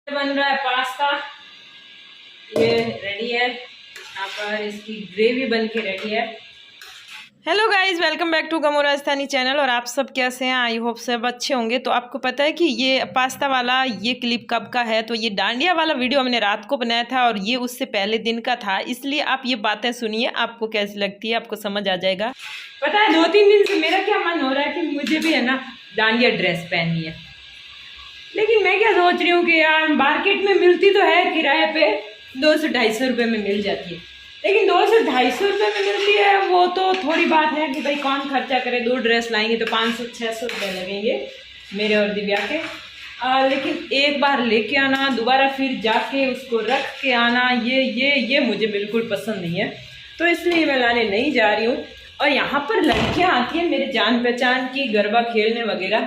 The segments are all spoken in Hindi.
बन रहा है पास्ता, ये रेडी है। यहाँ पर इसकी ग्रेवी बन के रेडी है। Hello guys, welcome back to गमो राजस्थानी चैनल। और आप सब कैसे हैं? आई होप सब अच्छे होंगे। तो आपको पता है कि ये पास्ता वाला ये क्लिप कब का है? तो ये डांडिया वाला वीडियो हमने रात को बनाया था और ये उससे पहले दिन का था, इसलिए आप ये बातें सुनिए, आपको कैसी लगती है आपको समझ आ जाएगा। पता है 2-3 दिन से मेरा क्या मन हो रहा है कि मुझे भी है ना डांडिया ड्रेस पहननी है, लेकिन मैं क्या सोच रही हूँ कि यार मार्केट में मिलती तो है किराए पे 200-250 रुपये में मिल जाती है, लेकिन 200-250 रुपये में मिलती है वो तो थोड़ी बात है कि भाई कौन खर्चा करे। 2 ड्रेस लाएंगे तो 500-600 रुपये लगेंगे मेरे और दिव्या के। लेकिन एक बार लेके आना, दोबारा फिर जाके उसको रख के आना, ये मुझे बिल्कुल पसंद नहीं है, तो इसलिए मैं लाने नहीं जा रही हूँ। और यहाँ पर लड़कियाँ आती हैं मेरे जान पहचान की गरबा खेलने वगैरह,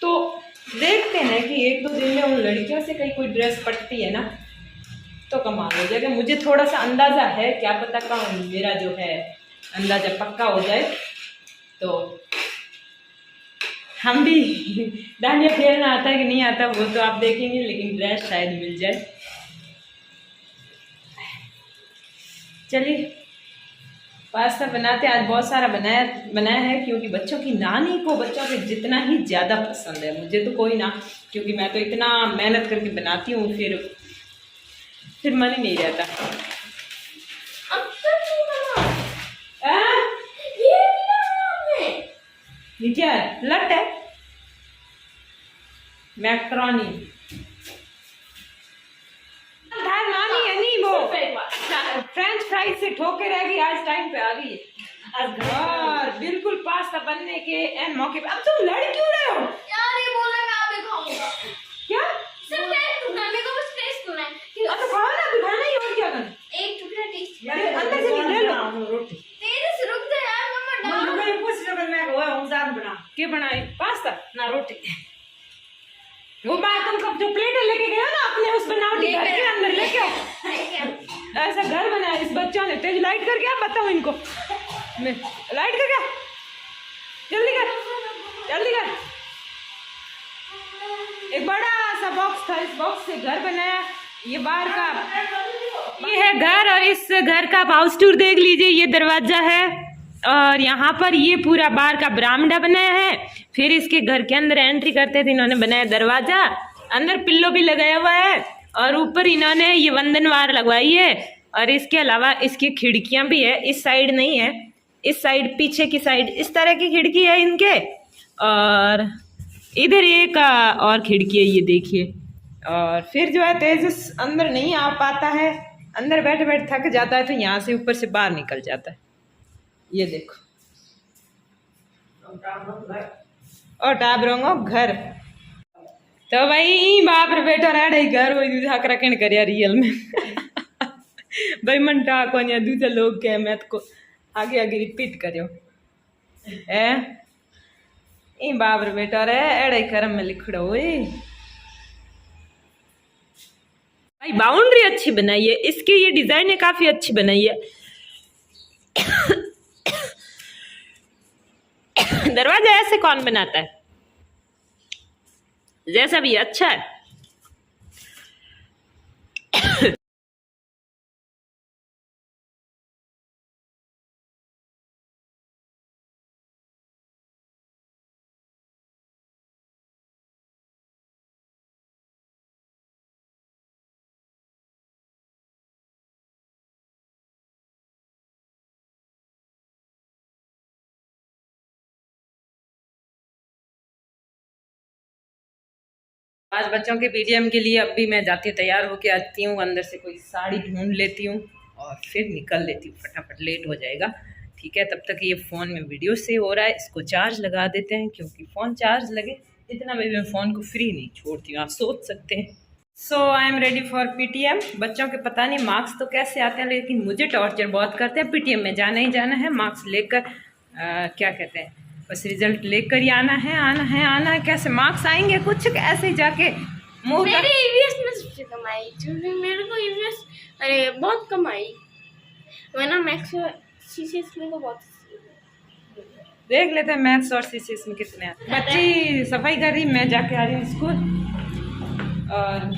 तो देखते हैं कि 1-2 दिन में उन लड़कियों से कहीं कोई ड्रेस पटती है ना तो कमाल हो जाएगा। मुझे थोड़ा सा अंदाज़ा है, क्या पता कहाँ मेरा जो है अंदाज़ा पक्का हो जाए तो हम भी डांडिया खेलना आता है कि नहीं आता वो तो आप देखेंगे, लेकिन ड्रेस शायद मिल जाए। चलिए पास्ता बनाते। आज बहुत सारा बनाया है क्योंकि बच्चों की नानी को बच्चों से जितना ही ज़्यादा पसंद है, मुझे तो कोई ना, क्योंकि मैं तो इतना मेहनत करके बनाती हूँ फिर मन ही नहीं रहता। ये क्या है? लट है मैक्रोनी। फ्रेंच फ्राइज से ठोके रह गई, आज टाइम पे आ गई और बिल्कुल पास्ता बनने के एन मौके पे। अब तुम लड़ क्यों रहे हो यार? ये बोला मैं आप खाऊंगा। क्या सिर्फ टेस्ट करना है, मेरे को बस टेस्ट करना है। तो खाओ ना, दिखाना ही और क्या करना। एक टुकड़ा टेस्ट मेरे अंदर से ले लो रोटी। तेरे से रुक जा यार, मम्मा मैं पूछ रहा हूं, मैं वो जान बना के बनाई पास्ता ना रोटी। वो बात तुम कब जो प्लेट लेके गए हो ना अपने उस बनावटी घर के अंदर लेके आओ। ऐसा घर बनाया इस बच्चों ने। तेज लाइट करके आप बताओ इनको, मैं लाइट करके जल्दी कर। एक बड़ा सा बॉक्स था, इस बॉक्स से घर बनाया। ये बाहर का ये है घर, और इस घर का हाउस टूर देख लीजिए। ये दरवाजा है और यहाँ पर ये पूरा बाहर का बरामदा बनाया है। फिर इसके घर के अंदर एंट्री करते थे इन्होंने बनाया दरवाजा, अंदर पिल्लो भी लगाया हुआ है और ऊपर इन्होंने ये वंदनवार लगवाई है। और इसके अलावा इसकी खिड़कियां भी है, इस साइड नहीं है, इस साइड पीछे की साइड इस तरह की खिड़की है इनके, और इधर एक और खिड़की है, ये देखिए। और फिर जो है तेजस अंदर नहीं आ पाता है, अंदर बैठे बैठे थक जाता है, तो यहाँ से ऊपर से बाहर निकल जाता है। ये देखो और टाबरोंगो घर। तो भाई बाप रे बेटा रेडे घर वही हक रखन कर रियल में भाई मन टाक हो दूसरे लोग के मैं तो आगे रिपीट करियो है ई बाप रे बेटा रे एड़े कर्म में लिखड़ो भाई। बाउंड्री अच्छी बनाई है इसकी, ये डिजाइन है काफी अच्छी बनाई है। दरवाजा ऐसे कौन बनाता है? जैसा भी अच्छा है। आज बच्चों के पीटीएम के लिए अब भी मैं जाती तैयार होके आती हूँ, अंदर से कोई साड़ी ढूंढ लेती हूँ और फिर निकल लेती हूँ, फटाफट लेट हो जाएगा। ठीक है, तब तक ये फ़ोन में वीडियो सेव हो रहा है, इसको चार्ज लगा देते हैं, क्योंकि फ़ोन चार्ज लगे इतना मैं फ़ोन को फ्री नहीं छोड़ती हूँ, आप सोच सकते हैं। So I am ready for PTM. बच्चों के पता नहीं मार्क्स तो कैसे आते हैं, लेकिन मुझे टॉर्चर बहुत करते हैं। पीटीएम में जाना ही जाना है, मार्क्स लेकर क्या कहते हैं बस रिजल्ट लेकर ही आना है। कैसे मार्क्स आएंगे कुछ ऐसे ही जाके मुंह मेरे ईवीएस में सबसे कम आई, क्योंकि मेरे को ईवीएस अरे बहुत कम आई, वरना मैथ्स और सीसीएस में तो बहुत। देख लेते हैं मैथ्स और सीसीएस में कितने आते हैं। बच्ची सफाई कर रही, मैं जाके आ रही हूँ स्कूल। और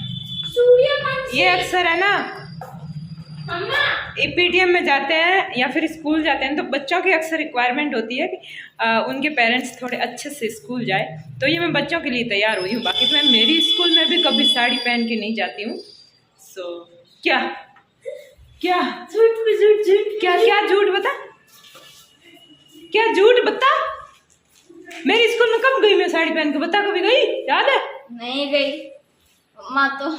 ये अक्सर है ना, पीटीएम में जाते हैं या फिर स्कूल जाते हैं तो बच्चों की अक्सर रिक्वायरमेंट होती है कि उनके पेरेंट्स थोड़े अच्छे से स्कूल जाए, तो ये मैं बच्चों के लिए तैयार हुई हूँ। बाकी तो मैं मेरी स्कूल में भी कभी साड़ी पहन के नहीं जाती हूँ। सो क्या क्या झूठ पे झूठ, झूठ क्या क्या झूठ बता, क्या झूठ बता। मेरी स्कूल में कब गई मैं साड़ी पहन के, बता कभी गई, याद है? नहीं गई माँ तो,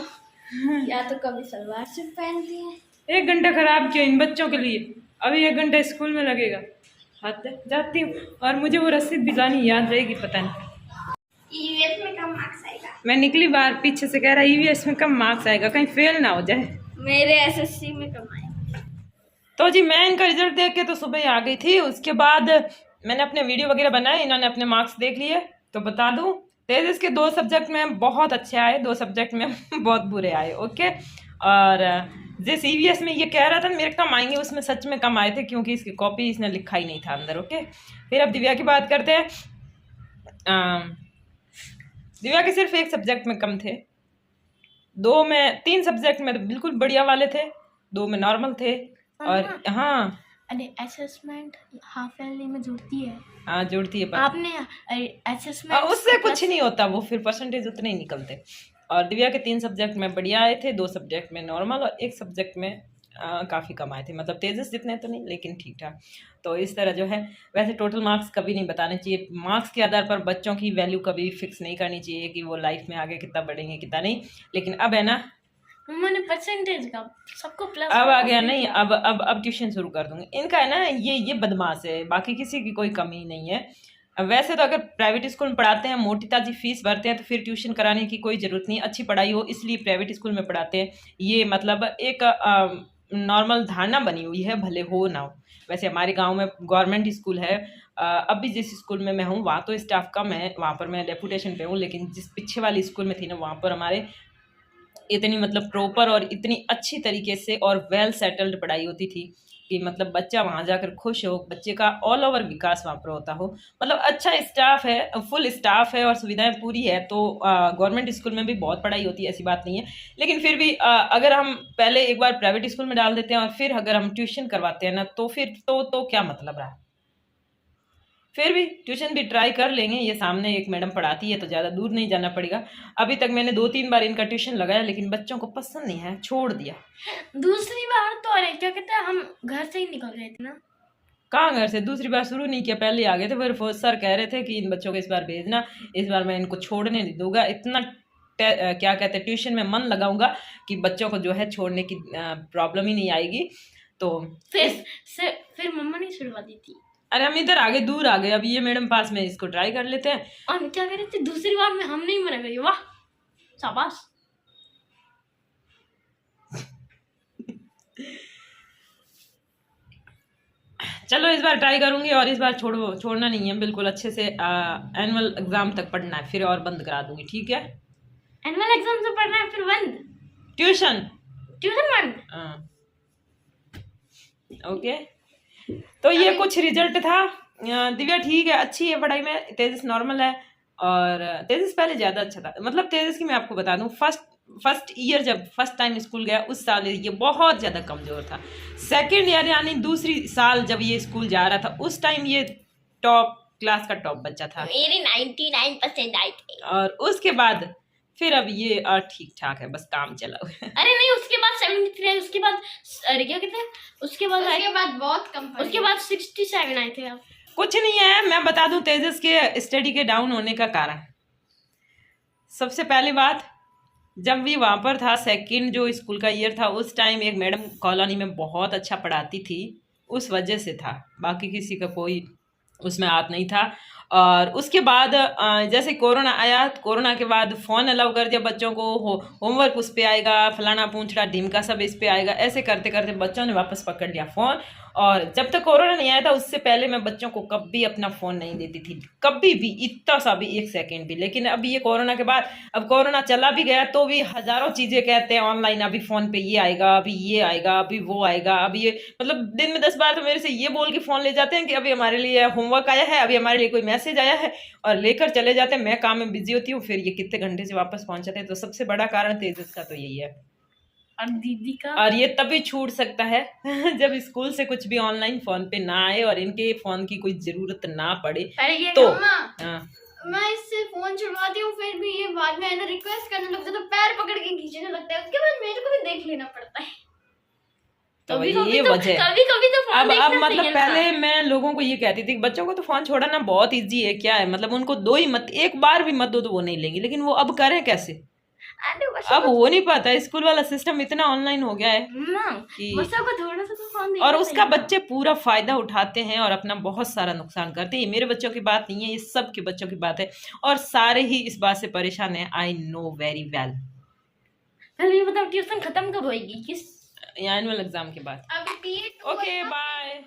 या तो कभी सलवार सूट पहनती है। 1 घंटा खराब किया इन बच्चों के लिए, अभी 1 घंटा स्कूल में लगेगा। हाथ जाती हूँ और मुझे वो रसीद दिलानी याद रहेगी, पता नहीं ईवीएस में कम मार्क्स आएगा। मैं निकली बार पीछे से कह रहा ईवीएस में कम मार्क्स आएगा, कहीं फेल ना हो जाए। मेरे एसएससी में कम आएगा। तो जी मैं इनका रिजल्ट देख के तो सुबह ही आ गई थी। उसके बाद मैंने अपने वीडियो वगैरह बनाए, इन्होंने अपने मार्क्स देख लिए। तो बता दूं तेजस के 2 सब्जेक्ट में बहुत अच्छे आए, 2 सब्जेक्ट में बहुत बुरे आए। ओके, और जिस ईवीएस में ये कह रहा था मेरे कम आएंगे, उसमें सच में कम आए थे क्योंकि इसकी कॉपी इसने लिखा ही नहीं था अंदर। ओके, फिर अब दिव्या की बात करते हैं। दिव्या के सिर्फ 1 सब्जेक्ट में कम थे, 2 में 3 सब्जेक्ट में तो बिल्कुल बढ़िया वाले थे, 2 में नॉर्मल थे। और हाँ, अरे असेसमेंट हाफ ईयरली में जुड़ती है। हाँ जुड़ती है, आपने असेसमेंट उससे कुछ नहीं होता, वो फिर परसेंटेज उतने ही निकलते। और दिव्या के 3 सब्जेक्ट में बढ़िया आए थे, 2 सब्जेक्ट में नॉर्मल और 1 सब्जेक्ट में काफ़ी कम आए थे। मतलब तेजस जितने तो नहीं, लेकिन ठीक ठाक। तो इस तरह जो है, वैसे टोटल मार्क्स कभी नहीं बताने चाहिए। मार्क्स के आधार पर बच्चों की वैल्यू कभी फिक्स नहीं करनी चाहिए कि वो लाइफ में आगे कितना बढ़ेंगे कितना नहीं। लेकिन अब है ना, मैंने परसेंटेज का सबको प्लस अब आ गया नहीं, अब ट्यूशन शुरू कर दूंगी। इनका है ना, ये बदमाश है, बाकी किसी की कोई कमी नहीं है। वैसे तो अगर प्राइवेट स्कूल में पढ़ाते हैं, मोटी ताजी फीस भरते हैं, तो फिर ट्यूशन कराने की कोई ज़रूरत नहीं। अच्छी पढ़ाई हो इसलिए प्राइवेट स्कूल में पढ़ाते हैं। ये मतलब एक नॉर्मल धारणा बनी हुई है, भले हो ना हो। वैसे हमारे गांव में गवर्नमेंट स्कूल है। अभी जिस स्कूल में मैं हूँ वहाँ तो स्टाफ कम है, वहाँ पर मैं डेपुटेशन पे हूँ। लेकिन जिस पीछे वाली स्कूल में थी ना, वहाँ पर हमारे इतनी मतलब प्रॉपर और इतनी अच्छी तरीके से और वेल सेटल्ड पढ़ाई होती थी कि मतलब बच्चा वहाँ जाकर खुश हो, बच्चे का ऑल ओवर विकास वहाँ पर होता हो। मतलब अच्छा स्टाफ है, फुल स्टाफ है और सुविधाएं पूरी है। तो गवर्नमेंट स्कूल में भी बहुत पढ़ाई होती है, ऐसी बात नहीं है। लेकिन फिर भी अगर हम पहले एक बार प्राइवेट स्कूल में डाल देते हैं और फिर अगर हम ट्यूशन करवाते हैं ना, तो फिर तो क्या मतलब रहा। फिर भी ट्यूशन भी ट्राई कर लेंगे, ये सामने एक मैडम पढ़ाती है तो ज़्यादा दूर नहीं जाना पड़ेगा। अभी तक मैंने 2-3 बार इनका ट्यूशन लगाया, लेकिन बच्चों को पसंद नहीं है, छोड़ दिया। दूसरी बार तो अरे क्या कहते हैं, हम घर से ही निकल गए थे ना। कहाँ घर से? दूसरी बार शुरू नहीं किया, पहले आ गए थे। फिर सर कह रहे थे कि इन बच्चों को इस बार भेजना, इस बार मैं इनको छोड़ने नहीं दूंगा, इतना क्या कहते हैं ट्यूशन में मन लगाऊंगा कि बच्चों को जो है छोड़ने की प्रॉब्लम ही नहीं आएगी। तो फिर मम्मा ने छुड़वा दी थी। अरे हम इधर आगे दूर आ गए, अब ये मैडम पास में, इसको ट्राई कर लेते हैं। और क्या कह रहे थे, दूसरी बार में हम नहीं मना गई। वाह शाबाश। चलो इस बार ट्राई करूंगी, और इस बार छोड़ना नहीं है बिल्कुल। अच्छे से एनुअल एग्जाम तक पढ़ना है, फिर और बंद करा दूंगी। ठीक है, एनुअल एग्जाम से पढ़ना है फिर बंद, ट्यूशन बंद। ओके, तो ये कुछ रिजल्ट था। दिव्या ठीक है, अच्छी है पढ़ाई में, तेजस नॉर्मल है। और तेजस पहले ज़्यादा अच्छा था। मतलब तेजस की मैं आपको बता दूं, फर्स्ट ईयर जब फर्स्ट टाइम स्कूल गया उस साल ये बहुत ज़्यादा कमज़ोर था। सेकेंड ईयर यानी दूसरी साल जब ये स्कूल जा रहा था, उस टाइम ये टॉप क्लास का टॉप बच्चा था। मेरे 99% आए थे। और उसके बाद फिर अब ये ठीक ठाक है, बस काम चला हुआ है। अरे नहीं, उसके बाद 73, उसके बाद अरे क्या कहते हैं, उसके बाद बहुत कम, उसके बाद 67 आए थे। आप कुछ नहीं है, मैं बता दूं तेजस के स्टडी के डाउन होने का कारण। सबसे पहली बात, जब भी वहाँ पर था सेकंड जो स्कूल का ईयर था, उस टाइम एक मैडम कॉलोनी में बहुत अच्छा पढ़ाती थी, उस वजह से था। बाकी किसी का कोई उसमें हाथ नहीं था। और उसके बाद जैसे कोरोना आया, कोरोना के बाद फ़ोन अलाउ कर दिया बच्चों को, होमवर्क उस पर आएगा, फलाना पूंछड़ा ढिमका सब इस पर आएगा। ऐसे करते करते बच्चों ने वापस पकड़ लिया फ़ोन। और जब तक कोरोना नहीं आया था उससे पहले मैं बच्चों को कभी अपना फ़ोन नहीं देती थी, कभी भी, इतना सा भी, 1 सेकेंड भी। लेकिन अभी ये कोरोना के बाद, अब कोरोना चला भी गया तो भी हज़ारों चीज़ें कहते हैं ऑनलाइन, अभी फ़ोन पे ये आएगा, अभी ये आएगा, अभी वो आएगा, अभी ये, मतलब दिन में 10 बार तो मेरे से ये बोल के फ़ोन ले जाते हैं कि अभी हमारे लिए होमवर्क आया है, अभी हमारे लिए कोई मैसेज आया है, और लेकर चले जाते हैं। मैं काम में बिजी होती हूँ, फिर ये कितने घंटे से वापस पहुँचाते हैं। तो सबसे बड़ा कारण तेजस का तो यही है। और दीदी का। और ये तभी छूट सकता है जब स्कूल से कुछ भी ऑनलाइन फोन पे ना आए और इनके फोन की कोई जरूरत ना पड़े। अरे ये तो हाँ, मैं इससे फोन छुड़वाती हूँ, फिर भी ये बाद में ना रिक्वेस्ट करने लगता है तो पैर पकड़ के खींचने लगता है, उसके बाद मेरे को भी देख लेना पड़ता है। तो ये वजह कभी कभी तो फोन अब देखना मतलब चाहिए ना। पहले मैं लोगों को ये कहती थी कि बच्चों को तो फोन छोड़ना बहुत इजी है, क्या है मतलब उनको दो ही मत, एक बार भी मत दो तो वो नहीं लेंगे, लेकिन वो अब करें कैसे? अरे अब वो नहीं पता, स्कूल वाला सिस्टम इतना ऑनलाइन हो गया है कि बच्चों को थोड़ा सा तो फोन देखना और उसका चाहिए। बच्चे पूरा फायदा उठाते हैं और अपना बहुत सारा नुकसान करते हैं। ये मेरे बच्चों की बात नहीं है, ये सब के बच्चों की बात है और सारे ही इस बात से परेशान है। I know very well. पहले ये बताओ ट्यूशन खत्म कब होएगी, किस एनुअल एग्जाम के बाद। अभी ओके बाय।